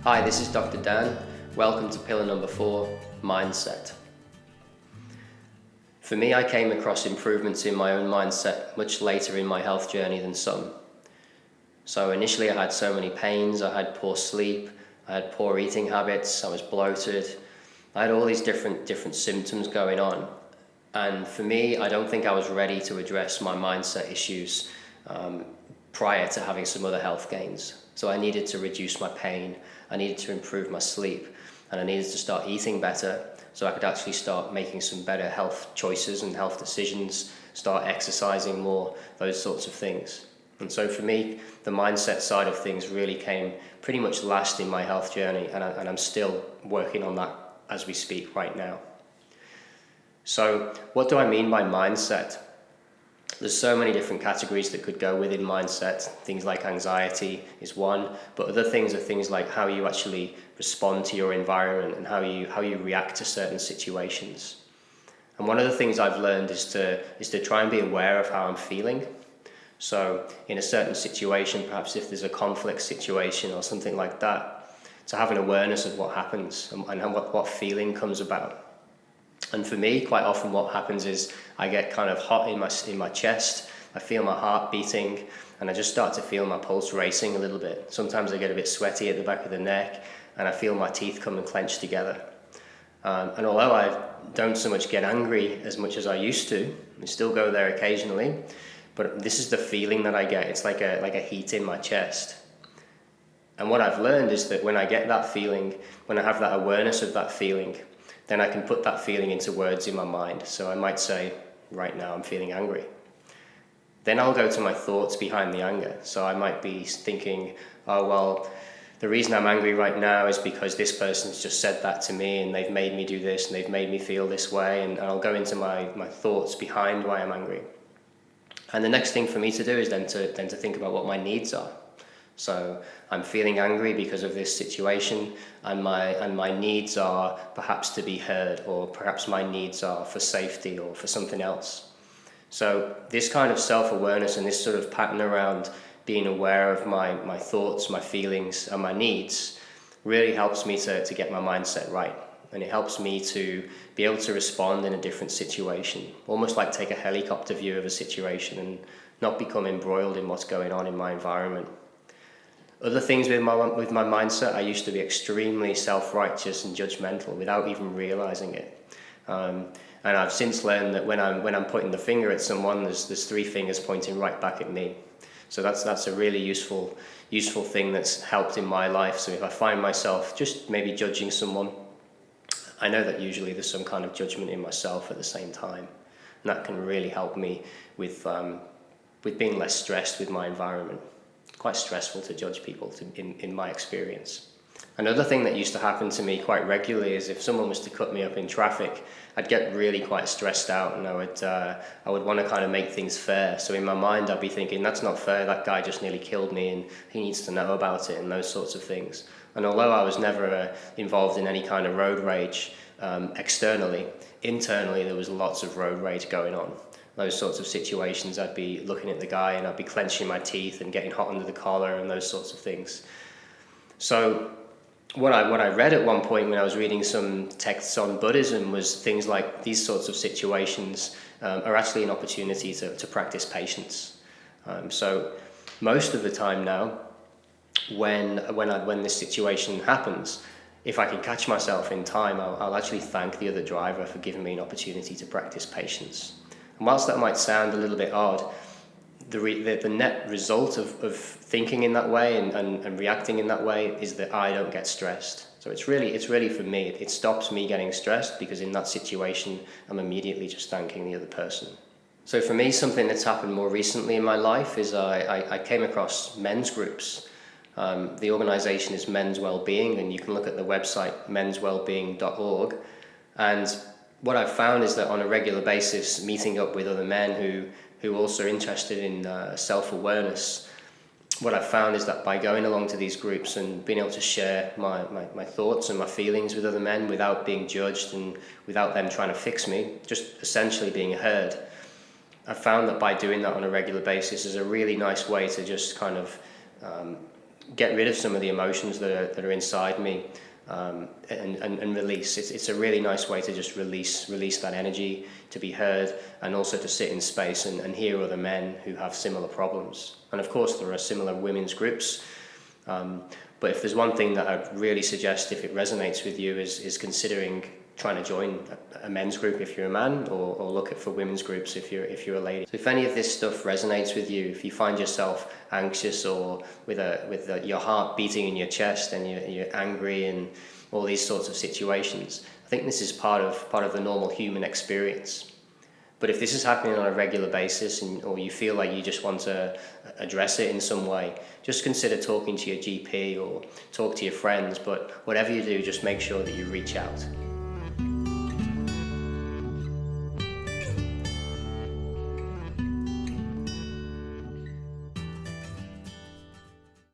Hi, this is Dr. Dan. Welcome to pillar number 4, mindset. For me, I came across improvements in my own mindset much later in my health journey than some. So initially I had so many pains, I had poor sleep, I had poor eating habits, I was bloated, I had all these different symptoms going on. And for me, I don't think I was ready to address my mindset issues prior to having some other health gains. So I needed to reduce my pain, I needed to improve my sleep, and I needed to start eating better so I could actually start making some better health choices and health decisions, start exercising more, those sorts of things. And so for me, the mindset side of things really came pretty much last in my health journey, and I'm still working on that as we speak right now. So what do I mean by mindset? There's so many different categories that could go within mindset. Things like anxiety is one, but other things are things like how you actually respond to your environment and how you react to certain situations. And one of the things I've learned is to try and be aware of how I'm feeling. So in a certain situation, perhaps if there's a conflict situation or something like that, to have an awareness of what happens and what feeling comes about. And for me, quite often what happens is I get kind of hot in my chest, I feel my heart beating, and I just start to feel my pulse racing a little bit. Sometimes I get a bit sweaty at the back of the neck, and I feel my teeth come and clench together. And although I don't so much get angry as much as I used to, I still go there occasionally, but this is the feeling that I get. It's like a heat in my chest. And what I've learned is that when I get that feeling, when I have that awareness of that feeling, then I can put that feeling into words in my mind. So I might say, right now I'm feeling angry. Then I'll go to my thoughts behind the anger. So I might be thinking, oh, well, the reason I'm angry right now is because this person's just said that to me and they've made me do this and they've made me feel this way. And I'll go into my thoughts behind why I'm angry. And the next thing for me to do is then to think about what my needs are. So I'm feeling angry because of this situation, and my needs are perhaps to be heard, or perhaps my needs are for safety or for something else. So this kind of self-awareness and this sort of pattern around being aware of my thoughts, my feelings, and my needs really helps me to get my mindset right. And it helps me to be able to respond in a different situation, almost like take a helicopter view of a situation and not become embroiled in what's going on in my environment. Other things with my mindset, I used to be extremely self-righteous and judgmental without even realizing it. And I've since learned that when I'm pointing the finger at someone, there's 3 fingers pointing right back at me. So that's a really useful thing that's helped in my life. So if I find myself just maybe judging someone, I know that usually there's some kind of judgment in myself at the same time. And that can really help me with being less stressed with my environment. Quite stressful to judge people in my experience. Another thing that used to happen to me quite regularly is if someone was to cut me up in traffic, I'd get really quite stressed out, and I would want to kind of make things fair. So in my mind I'd be thinking, that's not fair, that guy just nearly killed me and he needs to know about it, and those sorts of things. And although I was never involved in any kind of road rage externally, internally there was lots of road rage going on. Those sorts of situations, I'd be looking at the guy and I'd be clenching my teeth and getting hot under the collar and those sorts of things. So what I read at one point when I was reading some texts on Buddhism was things like these sorts of situations are actually an opportunity to practice patience. So most of the time now, when this situation happens, if I can catch myself in time, I'll actually thank the other driver for giving me an opportunity to practice patience. And whilst that might sound a little bit odd, the net result of thinking in that way and reacting in that way is that I don't get stressed. So it's really for me, it stops me getting stressed, because in that situation, I'm immediately just thanking the other person. So for me, something that's happened more recently in my life is I came across men's groups. The organization is Men's Wellbeing, and you can look at the website menswellbeing.org. And what I've found is that on a regular basis, meeting up with other men who also are interested in self-awareness, what I've found is that by going along to these groups and being able to share my thoughts and my feelings with other men without being judged and without them trying to fix me, just essentially being heard, I've found that by doing that on a regular basis is a really nice way to just kind of get rid of some of the emotions that are inside me, and release. It's a really nice way to just release that energy, to be heard, and also to sit in space and hear other men who have similar problems. And of course there are similar women's groups, but if there's one thing that I'd really suggest, if it resonates with you, is considering trying to join a men's group if you're a man, or look at for women's groups if you're a lady. So if any of this stuff resonates with you, if you find yourself anxious or with your heart beating in your chest and you're angry and all these sorts of situations, I think this is part of the normal human experience. But if this is happening on a regular basis, or you feel like you just want to address it in some way, just consider talking to your GP or talk to your friends. But whatever you do, just make sure that you reach out.